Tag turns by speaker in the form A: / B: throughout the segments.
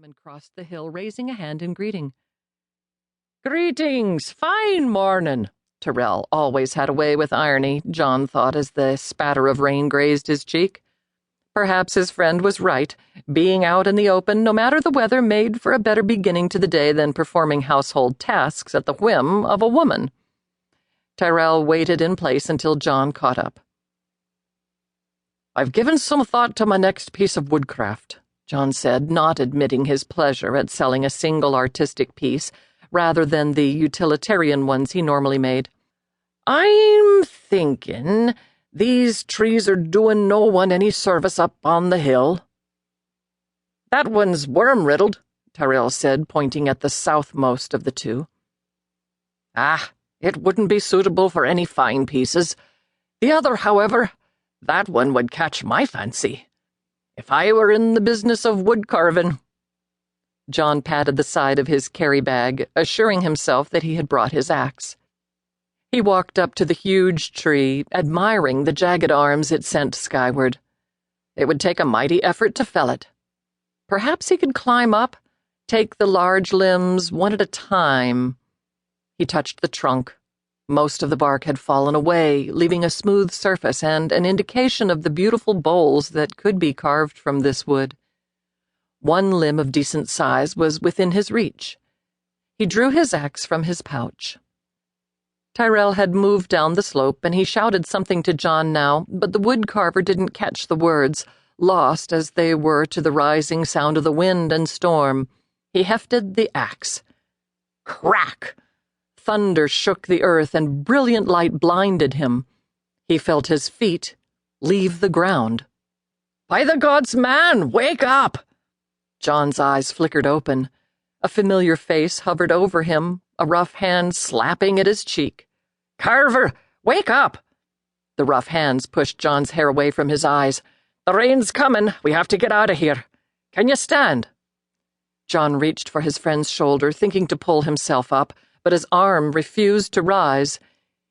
A: him and crossed the hill, raising a hand in greeting. "Greetings! Fine morning!" Tyrrell always had a way with irony, John thought as the spatter of rain grazed his cheek. Perhaps his friend was right. Being out in the open, no matter the weather, made for a better beginning to the day than performing household tasks at the whim of a woman. Tyrrell waited in place until John caught up. "I've given some thought to my next piece of woodcraft," John said, not admitting his pleasure at selling a single artistic piece rather than the utilitarian ones he normally made. "I'm thinking these trees are doing no one any service up on the hill." "That one's worm-riddled," Tyrrell said, pointing at the southmost of the two. "Ah, it wouldn't be suitable for any fine pieces. The other, however, that one would catch my fancy. If I were in the business of wood-carving." John patted the side of his carry-bag, assuring himself that he had brought his axe. He walked up to the huge tree, admiring the jagged arms it sent skyward. It would take a mighty effort to fell it. Perhaps he could climb up, take the large limbs one at a time. He touched the trunk. Most of the bark had fallen away, leaving a smooth surface and an indication of the beautiful bowls that could be carved from this wood. One limb of decent size was within his reach. He drew his axe from his pouch. Tyrrell had moved down the slope, and he shouted something to John now, but the woodcarver didn't catch the words, lost as they were to the rising sound of the wind and storm. He hefted the axe. Crack! Thunder shook the earth, and brilliant light blinded him. He felt his feet leave the ground. "By the gods, man, wake up!" John's eyes flickered open. A familiar face hovered over him, a rough hand slapping at his cheek. "Carver, wake up!" The rough hands pushed John's hair away from his eyes. "The rain's coming. We have to get out of here. Can you stand?" John reached for his friend's shoulder, thinking to pull himself up, but his arm refused to rise.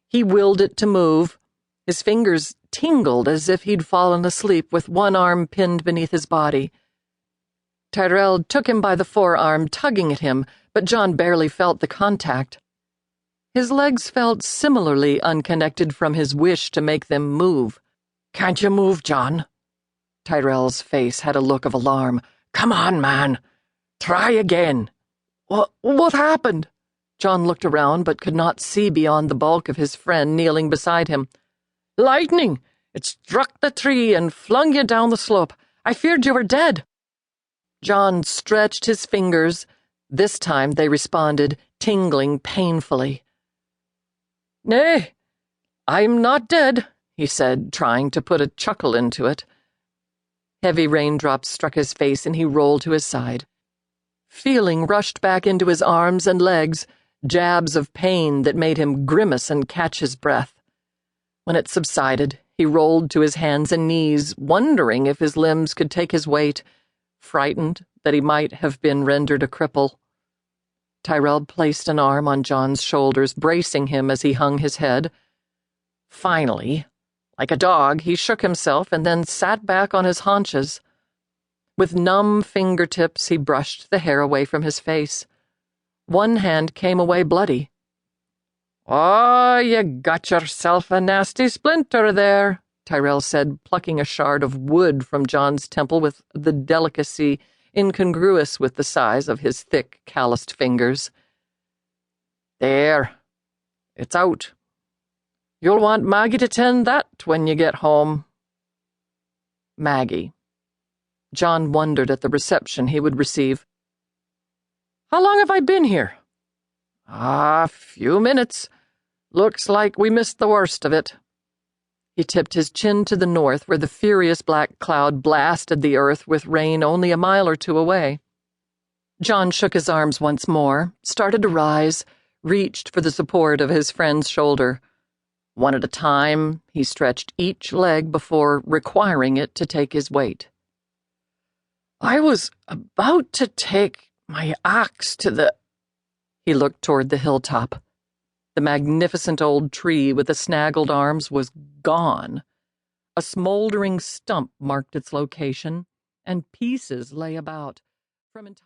A: He willed it to move. His fingers tingled as if he'd fallen asleep with one arm pinned beneath his body. Tyrrell took him by the forearm, tugging at him, but John barely felt the contact. His legs felt similarly unconnected from his wish to make them move. "Can't you move, John?" Tyrrell's face had a look of alarm. "Come on, man. Try again." What happened?" John looked around but could not see beyond the bulk of his friend kneeling beside him. "Lightning! It struck the tree and flung you down the slope. I feared you were dead." John stretched his fingers. This time they responded, tingling painfully. "Nay, I'm not dead," he said, trying to put a chuckle into it. Heavy raindrops struck his face and he rolled to his side. Feeling rushed back into his arms and legs, jabs of pain that made him grimace and catch his breath. When it subsided, he rolled to his hands and knees, wondering if his limbs could take his weight, frightened that he might have been rendered a cripple. Tyrrell placed an arm on John's shoulders, bracing him as he hung his head. Finally, like a dog, he shook himself and then sat back on his haunches. With numb fingertips, he brushed the hair away from his face. One hand came away bloody. "Oh, you got yourself a nasty splinter there," Tyrrell said, plucking a shard of wood from John's temple with the delicacy incongruous with the size of his thick, calloused fingers. "There. It's out. You'll want Maggie to tend that when you get home." Maggie. John wondered at the reception he would receive. "How long have I been here?" "A few minutes. Looks like we missed the worst of it." He tipped his chin to the north, where the furious black cloud blasted the earth with rain only a mile or two away. John shook his arms once more, started to rise, reached for the support of his friend's shoulder. One at a time, he stretched each leg before requiring it to take his weight. "I was about to take my axe to the—" He looked toward the hilltop. The magnificent old tree with the snaggled arms was gone. A smoldering stump marked its location, and pieces lay about. From